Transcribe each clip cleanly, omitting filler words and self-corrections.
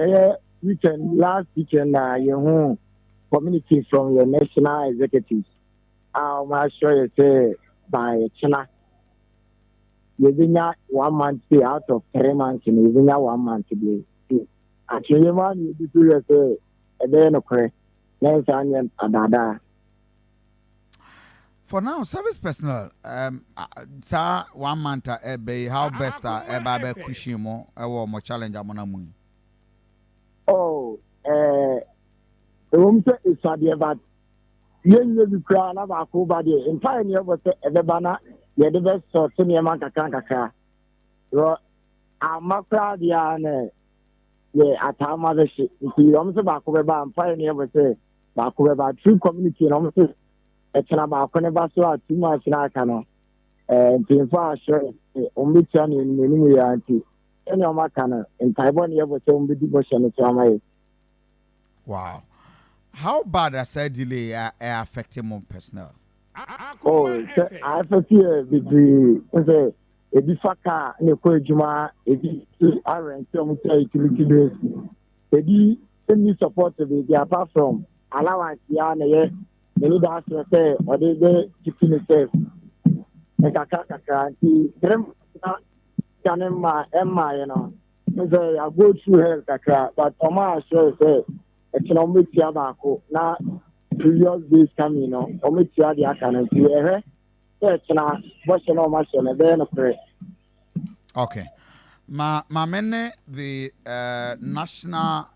last weekend, you community from your national executives. I'm sure you say by China, you 1 month pay out of 3 months, and you 1 month pay. Actually, you do say a day no correct. Next onion adada. For now, service personnel, sir, 1 month be how best be pushing more more challenge among. Oh, the room is but you cry about Kubadi. In pioneer was the banner, the best sort of near Mancacacca. I'm a crowd, yeah, at our mother ship. You almost about Kubeba and pioneer was a Bakubeba true community and almost it's about Conebaso 2 months in Arcano. And to far sure, only turn in the new reality. Any of my cannon in Taiwan, you have some big devotion to my. Wow. How bad I said delay affecting more personnel? Oh, I feel the a bifaka ne ko ejuma e bi arrange some utility bills e bi send support to be apart from allowance ya na ye any that say or they keeping itself e kaka ti drem na kanema emma you know say I go through hell kaka but oma sure say it's no me tia ba ko na previous days coming you know o me tia dia kana ti na what's no machine there no pray. Okay. My mene the national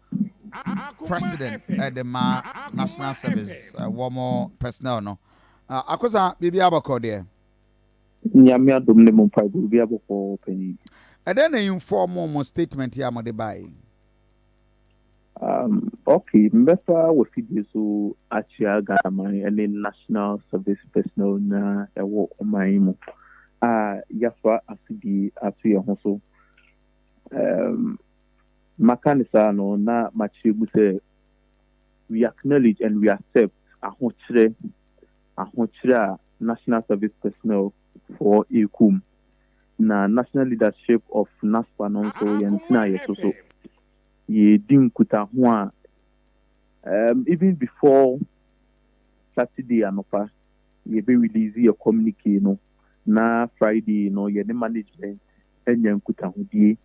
president at the national service one more personnel no. Akosa bibi abako there. Nyame adom ne mo pai bibi abako penny. And then you inform more statement here mo de buy. Okay, Mbesa was so actually Ghana and national service personnel na ewo omaimo. Yafa asibi atu ya hoso. Makanisa no na machibu say we acknowledge and we accept ahochire national service personnel for Ikum. Na national leadership of NASPA no so yentina yeso. Ye dim kuta ho even before Saturday anopa ye be release your communique no na Friday no ye the management enya kuta ho die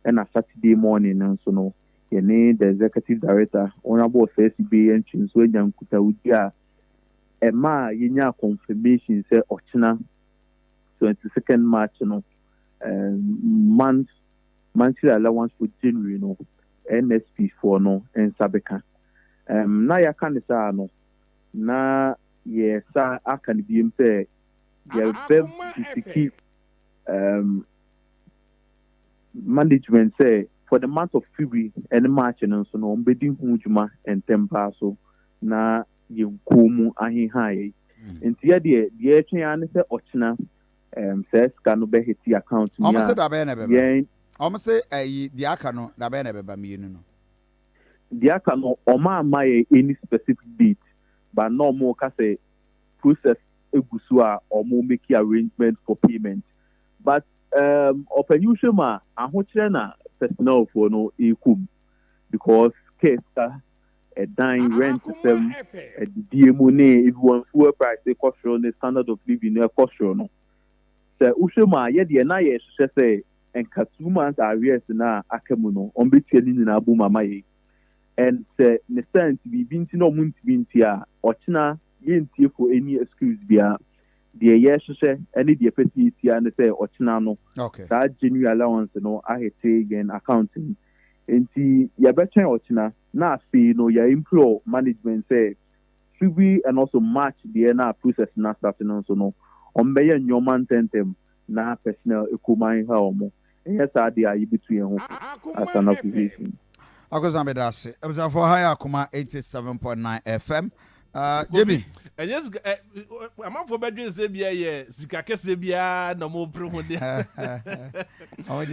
and na Saturday morning so no ye ne the executive director honorable SSB entry so enya kuta ho dia e ma ye nya confirmation say ochina 22nd March no monthly allowance for January no NSP for no and Sabeka. Na ya kan sa no na ye sa aka ni biem say ye be management say for the month of February and March no so no mbedi hu djuma and tempa so na ye nkomu ahin haye enti ye de etwen an say ochina say ska no be hiti account ni ya almost say the akano da be na beba mi no the akano oma my any specific date but no more ka say process egusu a omo make arrangement for payment but openusual ma ahochire na personnel for no ekum because case a dine rent system a DMO ne everyone fuel price e cost the standard of living e cost no say ushema ye de na ye say and 2 months arrears na akamuno on between ni na bu mama ye and say ne sense bi binti no munti binti a ochina ye ntie for any excuse bia de ye hwehwe any de peti tia ne say ochina no okay that genuine allowance no ahete again accounting enti ye betchen ochina na afi no ya improve management say should we and also match the na process na starting so no on be nyoman tentem na personal ekuman ha omo yes I dey between who as an accusation akozambe dase abza for higher Akoma 87.9 FM Jimmy and yes am for bedroom say bia ye sika kese bia na mo pre ho dia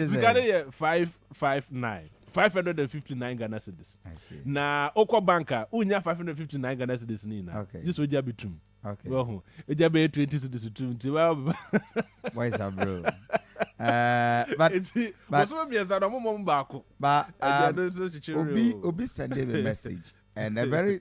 sika dey 559 Ghana cedis na okwa banka unya 559 Ghana cedis ni na this would be true. Okay. Well, it just be 20 cedis to well. Why is that, bro? But but Obi sent him a message, and a very